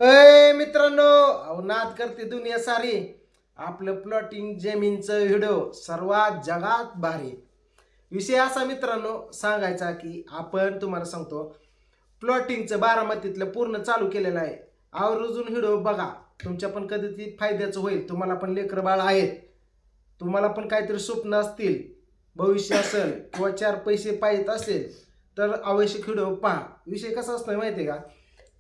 अय मित्रांनो, अहो नाद करते दुनिया सारी. आपलं प्लॉटिंग जमीनचं व्हिडिओ सर्वात जगात भारी. विषय असा मित्रांनो सांगायचा की आपण तुम्हाला सांगतो प्लॉटिंगचं बारामतीतलं पूर्ण चालू केलेलं आहे. आवर्जून व्हिडिओ बघा, तुमच्या पण कधी ती फायद्याचं होईल. तुम्हाला पण लेकरं बाळ आहेत, तुम्हाला पण काहीतरी स्वप्न असतील, भविष्य असेल किंवा चार पैसे पाहिजे असेल तर आवश्यक व्हिडिओ पहा. विषय कसा असतो माहिती आहे का,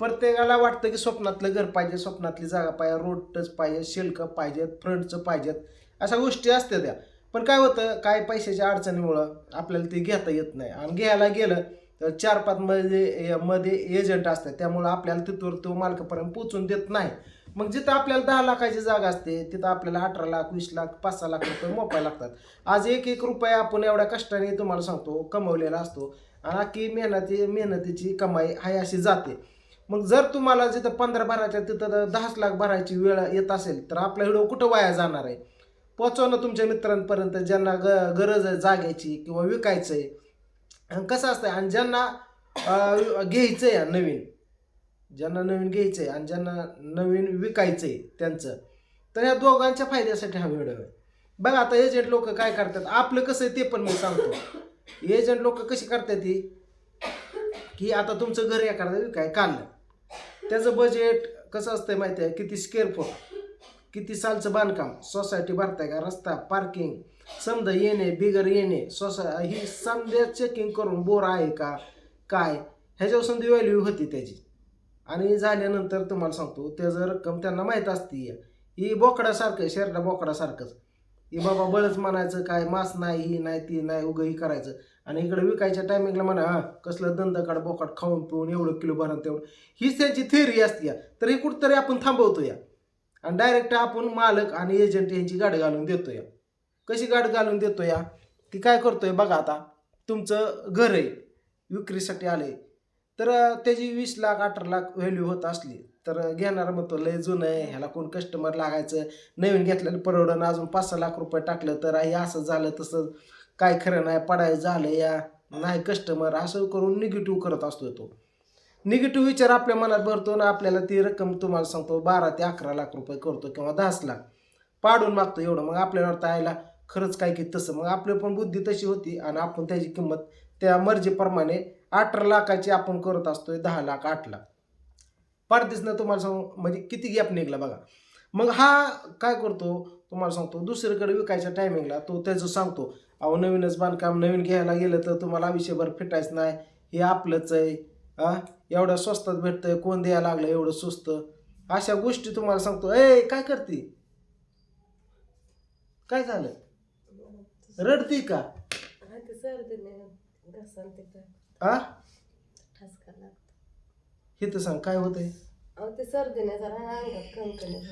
प्रत्येकाला वाटतं की स्वप्नातलं घर पाहिजे, स्वप्नातली जागा पाहिजे, रोड टच पाहिजे, शेल्क पाहिजेत, फ्रंटचं पाहिजेत, अशा गोष्टी असतात त्या. पण काय होतं, काय पैशाच्या अडचणीमुळं आपल्याला ते घेता येत नाही. आणि घ्यायला गेलं तर 4-5 मध्ये एजंट असतात, त्यामुळं आपल्याला तिथवर तो मालकापर्यंत पोचून देत नाही. मग जिथं आपल्याला 10 लाखाची जागा असते तिथं आपल्याला 18 लाख, 20 लाख, 5-6 लाख रुपये मोपायला लागतात. आज एक एक रुपये आपण एवढ्या कष्टाने तुम्हाला सांगतो कमवलेला असतो आणि अख्खी मेहनतीची कमाई हाय अशी जाते. मग जर तुम्हाला जिथं 15 भरायच्या तिथं 10 लाख भरायची वेळ येत असेल तर आपला व्हिडिओ कुठं वाया जाणार आहे. पोचवणं तुमच्या मित्रांपर्यंत ज्यांना गरज आहे जाग्याची किंवा विकायचं आहे. कसं असतं, आणि ज्यांना घ्यायचं आहे नवीन, ज्यांना नवीन घ्यायचं आहे आणि ज्यांना नवीन विकायचं आहे त्यांचं, तर ह्या दोघांच्या फायद्यासाठी हा व्हिडिओ आहे. बघा आता एजंट लोक काय करतात, आपलं कसं आहे ते पण मी सांगतो. एजंट लोक कशी करतात ती, की आता तुमचं घर एखादं विकाय काढलं, त्याचं बजेट कसं असतं माहिती आहे, किती स्क्वेअर फूट, किती सालचं बांधकाम, सोसायटी भरताय का, रस्ता, पार्किंग, समजा येणे बिगर येणे, ही समजा चेकिंग करून बोर आहे का काय, ह्याच्यावर समजा व्हॅल्यू होती त्याची. आणि झाल्यानंतर तुम्हाला सांगतो त्याचं रक्कम त्यांना माहीत असते. ही बोकडासारखं, शेरडा बोकडासारखंच. ही बाबा बळच म्हणायचं, काय मास नाही, ही नाही, ती नाही, उगं ही करायचं. आणि इकडे विकायच्या टायमिंगला म्हणा कसलं दंदकाड बोकाड खाऊन पिऊन एवढं किलो भरा तेवढं, हीच त्यांची थेअरी असते या. तर ही कुठंतरी आपण थांबवतो या आणि डायरेक्ट आपण मालक आणि एजंट यांची गाठ घालून देतो या. कशी गाठ घालून देतो या, की काय करतोय बघा, आता तुमचं घर आहे विक्रीसाठी आलंय, तर त्याची 20 लाख 18 लाख व्हॅल्यू होत असली तर घेणार म्हणतो लय जुनं आहे, ह्याला कोण कस्टमर लागायचं, नवीन घेतलेलं परवडणं, अजून 5-6 लाख रुपये टाकलं तर हे असं झालं तसं, काय खरं नाही, पडायचं झालं या, नाही कस्टमर, असं करून निगेटिव्ह करत असतो तो. निगेटिव्ह विचार आपल्या मनात भरतो ना, आपल्याला ती रक्कम तुम्हाला सांगतो 12 ते 11 लाख रुपये करतो किंवा 10 लाख पाडून मागतो एवढं. मग आपल्याला वाटतं आयला खरंच काय की तसं, मग आपली पण बुद्धी तशी होती आणि आपण त्याची किंमत त्या मर्जीप्रमाणे 18 लाखाची आपण करत असतोय 10 लाख 8 लाख. पारदिसनं तुम्हाला सांगू म्हणजे किती गॅप निघला बघा. मग हा काय करतो तुम्हाला सांगतो, दुसरीकडे विकायच्या टायमिंगला तो त्याचं सांगतो, अहो नवीनच बांधकाम, नवीन घ्यायला गेलं तर तुम्हाला आयुष्यभर फिटायचं नाही, हे आपलंच आहे, एवढ्या स्वस्तात भेटतंय, कोण द्यायला लागलं एवढं स्वस्त, अशा गोष्टी तुम्हाला सांगतो. ए काय करते, काय झालं, रडती का? आ हे तर सांग काय होतंय.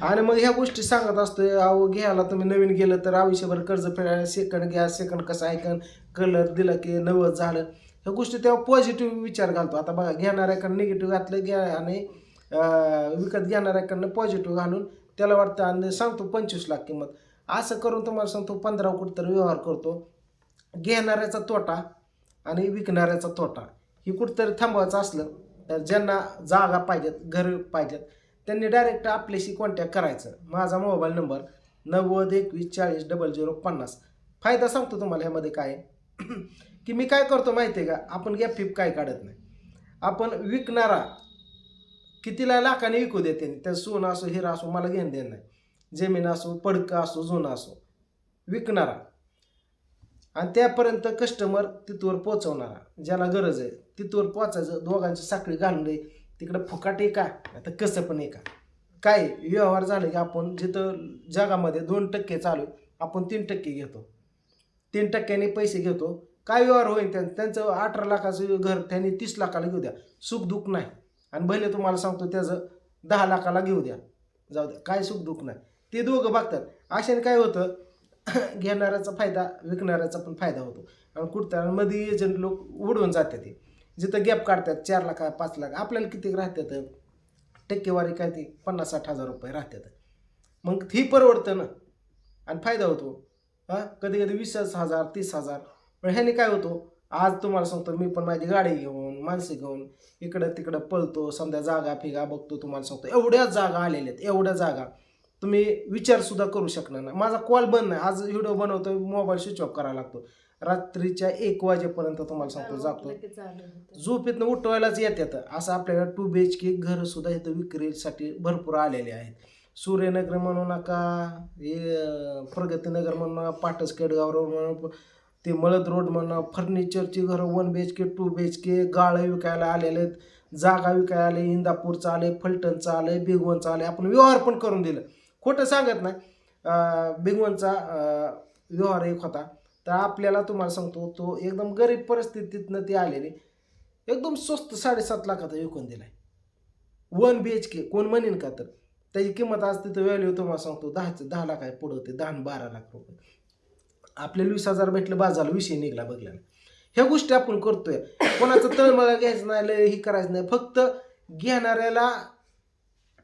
आणि मग ह्या गोष्टी सांगत असतोय, अहो घ्यायला तुम्ही नवीन गेलं तर आयुष्यभर कर्ज फेडायला, सेकंड घ्या, सेकंड कसं ऐकन, कलर दिला की नवं झालं, ह्या गोष्टी तेव्हा पॉझिटिव्ह विचार घालतो. आता बघा, घेणाऱ्याकडनं निगेटिव्ह घातलं घ्या आणि विकत घेणाऱ्याकडनं पॉझिटिव्ह घालून त्याला वाटतं आणि सांगतो 25 लाख किंमत. असं करून तुम्हाला सांगतो 15 कुठंतरी व्यवहार करतो. घेणाऱ्याचा तोटा आणि विकणाऱ्याचा तोटा ही कुठंतरी थांबवायचं असलं तर ज्यांना जागा पाहिजेत, घर पाहिजेत, त्यांनी डायरेक्ट आपल्याशी कॉन्टॅक्ट करायचं. माझा मोबाईल नंबर 90 21 40 0050. फायदा सांगतो तुम्हाला ह्यामध्ये काय की मी काय करतो माहिती आहे का, आपण गॅप फिप काय काढत नाही. आपण विकणारा कितीला लाखाने विकू देते, त्या सोनं असो हिरा असो मला घेणं देणं नाही, जमीन असो पडकं असो जुनं असो, विकणारा आणि त्यापर्यंत कस्टमर तिथवर पोचवणारा, ज्याला गरज आहे तिथवर पोचायचं. दोघांची साखळी घालून दे, तिकडं फुकाट एका आता कसं पण एका, काय व्यवहार झाले की आपण जिथं जगामध्ये 2% चालू आपण 3% घेतो, 3% पैसे घेतो. काय व्यवहार होईल त्यांचं 18 लाखाचं घर त्यांनी 30 लाखाला घेऊ द्या, सुख दुःख नाही. आणि भले तुम्हाला सांगतो त्याचं 10 लाखाला घेऊ द्या, जाऊ द्या, काय सुख दुःख नाही, ते दोघं बघतात. अशाने काय होतं, घेणाऱ्याचा फायदा विकणाऱ्याचा पण फायदा होतो. आणि कुठं मध्ये एजंट लोक उडवून जातात, ते जिथं गॅप काढतात 4 लाख 5 लाख, आपल्याला किती राहतात टक्केवारी काय ती 50-60 हजार रुपये राहतात. मग ही परवडतं ना आणि फायदा होतो. कधी कधी 20,000 30,000. पण ह्याने काय होतो, आज तुम्हाला सांगतो मी पण माझी गाडी घेऊन माणसं घेऊन इकडं तिकडं पळतो, समजा जागा फिगा बघतो. तुम्हाला सांगतो एवढ्या जागा आलेल्या आहेत, एवढ्या जागा तुम्ही विचार सुद्धा करू शकणार नाही. माझा कॉल बंद नाही, आज व्हिडिओ बनवतो, मोबाईल स्विच ऑफ करायला लागतो. रात्रीच्या 1 वाजेपर्यंत तुम्हाला सांगतो जातो, झोपेतनं उठवायलाच येतात. असं आपल्याकडे 2 BHK घर सुद्धा इथं विक्रीसाठी भरपूर आलेले आहेत. सूर्यनगर म्हणू नका, हे प्रगतीनगर म्हणू नका, पाटस केडगाव रोड म्हणून, ते मळद रोड म्हणा, फर्निचरची घरं 1 BHK 2 BHK गाळं विकायला आलेले आहेत, जागा विकायला आले, इंदापूरचं आले, फलटणचं आलं, बिगवनचं आले. आपण व्यवहार पण करून दिलं, खोटं सांगत नाही. बिगवनचा व्यवहार एक होता, तर आपल्याला तुम्हाला सांगतो तो एकदम गरीब परिस्थितीतनं ते आलेले एकदम स्वस्त 7.5 लाखाचा विकून दिलाय 1 BHK. कोण म्हणेन का? तर त्याची किंमत आज तिथं व्हॅल्यू तुम्हाला सांगतो 10 लाख आहे, पुढं होते 10-12 लाख रुपये. आपल्याला 20,000 भेटलं बाजारला, विषय निघला बघला. ह्या गोष्टी आपण करतोय. कोणाचं तळमळा घ्यायचं नाही, लय ही करायचं नाही. फक्त घेणाऱ्याला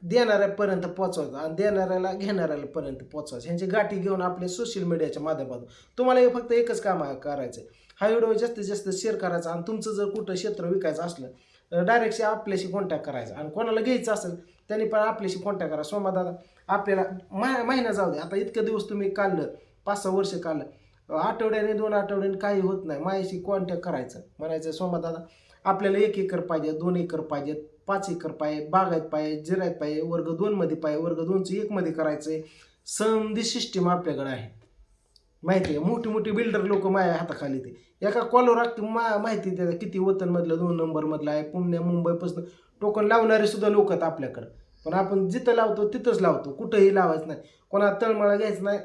देणाऱ्यापर्यंत पोचवायचं आणि देणाऱ्याला घेणाऱ्याला पर्यंत पोचवायचं. ह्यांची गाठी घेऊन आपल्या सोशल मीडियाच्या माध्यमातून तुम्हाला हे फक्त एकच काम करायचं आहे, हा व्हिडिओ जास्तीत जास्त शेअर करायचा. आणि तुमचं जर कुठं क्षेत्र विकायचं असलं डायरेक्ट आपल्याशी कॉन्टॅक्ट करायचा. आणि कोणाला घ्यायचं असेल त्यांनी पण आपल्याशी कॉन्टॅक्ट करा. सोमादादा आपल्याला महिना जाऊ दे, आता इतके दिवस तुम्ही काढलं, 5-6 वर्ष काढलं, आठवड्याने 2 आठवड्याने काही होत नाही, माझ्याशी कॉन्टॅक्ट करायचं. म्हणायचं सोमादादा आपल्याला 1 एकर पाहिजे, 2 एकर पाहिजेत, 5 एकर पाहिजे, बागायत पाहिजे, जिरायत पाहिजे, वर्ग 2 मध्ये पाहिजे, वर्ग 2चं 1 मध्ये करायचं आहे. संधी सिस्टीम आपल्याकडे आहे, माहिती आहे. मोठी मोठी बिल्डर लोक माझ्या हाताखाली ते एका कॉलवर माहिती देतात किती वतनमधलं 2 नंबरमधलं आहे, पुणे मुंबईपासून टोकन लावणारे सुद्धा लोक आहेत आपल्याकडं. पण आपण जिथं लावतो तिथंच लावतो, कुठंही लावायचं नाही, कोणाला तळमळा घ्यायचं नाही,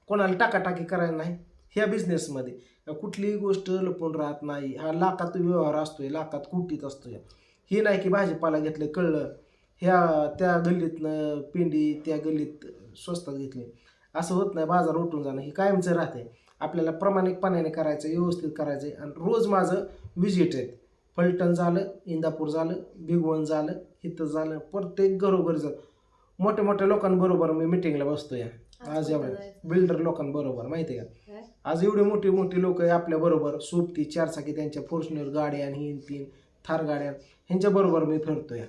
कोणाला टाकाटाकी करायला नाही. ह्या बिझनेसमध्ये कुठलीही गोष्ट लपून राहत नाही. हा लाखात व्यवहार असतोय, लाखात कोटीत असतोय. हे नाही की भाजीपाला घेतलं कळलं त्या गल्लीतनं पेंडी त्या गल्लीत स्वस्तात घेतली, असं होत नाही. बाजार उठून जाणं हे कायमचं राहते. आपल्याला प्रामाणिकपणाने करायचं, व्यवस्थित करायचं. आणि रोज माझं विजिट आहेत, फलटण झालं, इंदापूर झालं, बिगवन झालं, इथं झालं, प्रत्येक घरोघरी झालं. मोठ्या मोठ्या लोकांबरोबर मी मिटिंगला बसतो. या आज एवढ्या बिल्डर लोकांबरोबर, माहिती आहे का, आज एवढे मोठी मोठी लोक आहे आपल्या बरोबर. सोबती 4 चाकी त्यांच्या फॉर्च्युनर गाड्या आणि 3 थार गाड्या, ह्यांच्याबरोबर मी फिरतोय.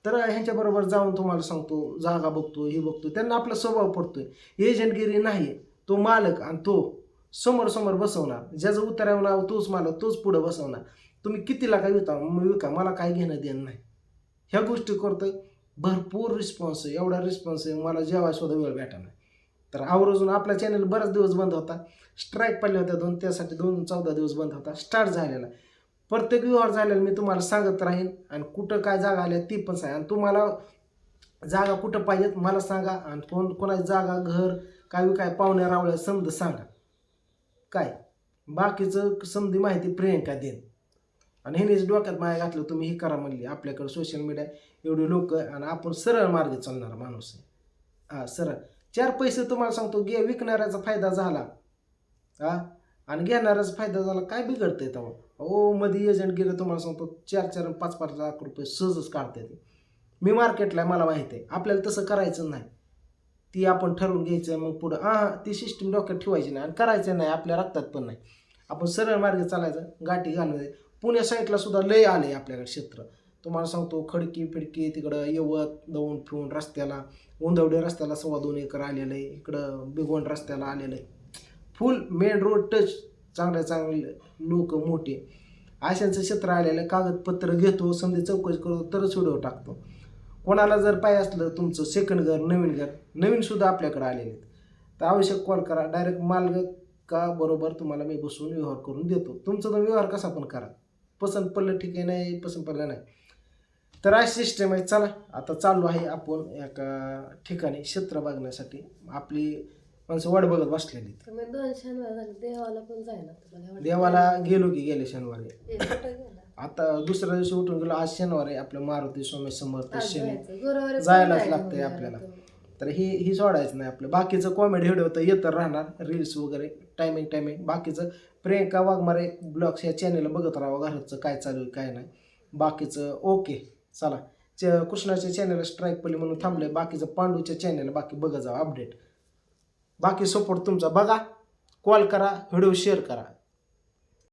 तर ह्यांच्याबरोबर जाऊन तुम्हाला सांगतो जागा बघतो, ही बघतो, त्यांना आपला स्वभाव पडतोय. एजंटगिरी नाही, तो मालक आणि तो समोर बसवणार, ज्याचं उतरावं नाव तोच मालक, तोच पुढं बसवणार. तुम्ही कितीला काय विका, मला काय घेणं देणं नाही. ह्या गोष्टी करतोय. भरपूर रिस्पॉन्स आहे, एवढा रिस्पॉन्स आहे, मला जेवायला सुद्धा वेळ भेटा नाही. तर आवर्जून आपला चॅनल बराच दिवस बंद होता, स्ट्राईक पडले होत्या 2, त्यासाठी 14 दिवस बंद होता. स्टार्ट झालेला, प्रत्येक व्यवहार झालेला मी तुम्हाला सांगत राहीन. आणि कुठं काय जागा आल्या ती पण सांगा. आणि तुम्हाला जागा कुठं पाहिजेत मला सांगा. आणि कोणाची जागा घर काय पाहुण्या रावळ्या समजा सांगा, काय बाकीचं समधी माहिती प्रियंका देईन. आणि ह्यानेच डोक्यात माया घातलं, तुम्ही हे करा म्हणली. आपल्याकडे सोशल मीडिया एवढे लोक आणि आपण सरळ मार्गे चालणारा माणूस आहे. हा सरळ 4 पैसे तुम्हाला सांगतो विकणाऱ्याचा फायदा झाला आणि घेणाऱ्याचा फायदा झाला, काय बिघडतंय तेव्हा. मध्ये एजंट गेलं तुम्हाला सांगतो 4-4 आणि 5-5 लाख रुपये सहजच काढते ते. मी मार्केटला, मला माहिती आहे. आपल्याला तसं करायचं नाही, ती आपण ठरवून घ्यायचं. मग पुढं ती सिस्टीम डोक्यात ठेवायची नाही आणि करायचं नाही, आपल्या रक्तात पण नाही. आपण सरळ मार्गे चालायचं, गाठी घालून. पुण्या साईडला सुद्धा लय आले आपल्याकडे क्षेत्र, तुम्हाला सांगतो. खडकी फिडकी तिकडं येवत दवून फिरून रस्त्याला, उंदवडे रस्त्याला 2.25 एकर आलेलं आहे. इकडं बिगवण रस्त्याला आलेलं आहे. फुल मेन रोड टच, चांगले लोक मोठे अशांचं क्षेत्र आलेलं. कागदपत्र घेतो, समजा चौकशी करतो, तरच व्हिडिओ टाकतो. कोणाला जर पाहिजे असलं तुमचं सेकंड घर, नवीन सुद्धा आपल्याकडे आलेले आहेत, तर आवश्यक कॉल करा. डायरेक्ट मालका बरोबर तुम्हाला मी बसून व्यवहार करून देतो. तुमचा तो व्यवहार कसा पण करा, पसंत पडलं ठीक आहे, नाही पसंत पडलं नाही. तर अशी सिस्टम आहे. चला आता चालू आहे आपण एका ठिकाणी क्षेत्र बघण्यासाठी. आपली माणसं वाट बघत बसलेली. देवाला गेलो की गेले शनिवारी, आता दुसऱ्या दिवशी उठून गेलो. आज शनिवार आहे, आपलं मारुती स्वामी समर्थ शनी जायलाच लागतंय आपल्याला. तर ही सोडायचं नाही आपलं. बाकीचं कॉमेडी व्हिडिओ तर येतं राहणार, रील्स वगैरे टायमिंग. बाकीचं प्रियंका वाघमारे ब्लॉग्स या चॅनलला बघत राहावं, घराचं काय चालू आहे काय नाही. बाकीचं ओके. चला कृष्णाच्या चॅनलला स्ट्राईक पडली म्हणून थांबले. बाकीचं पांडूच्या चॅनलला बाकी बघत जावं अपडेट. बाकी सपोर्ट तुमचा बघा, कॉल करा, व्हिडिओ शेअर करा.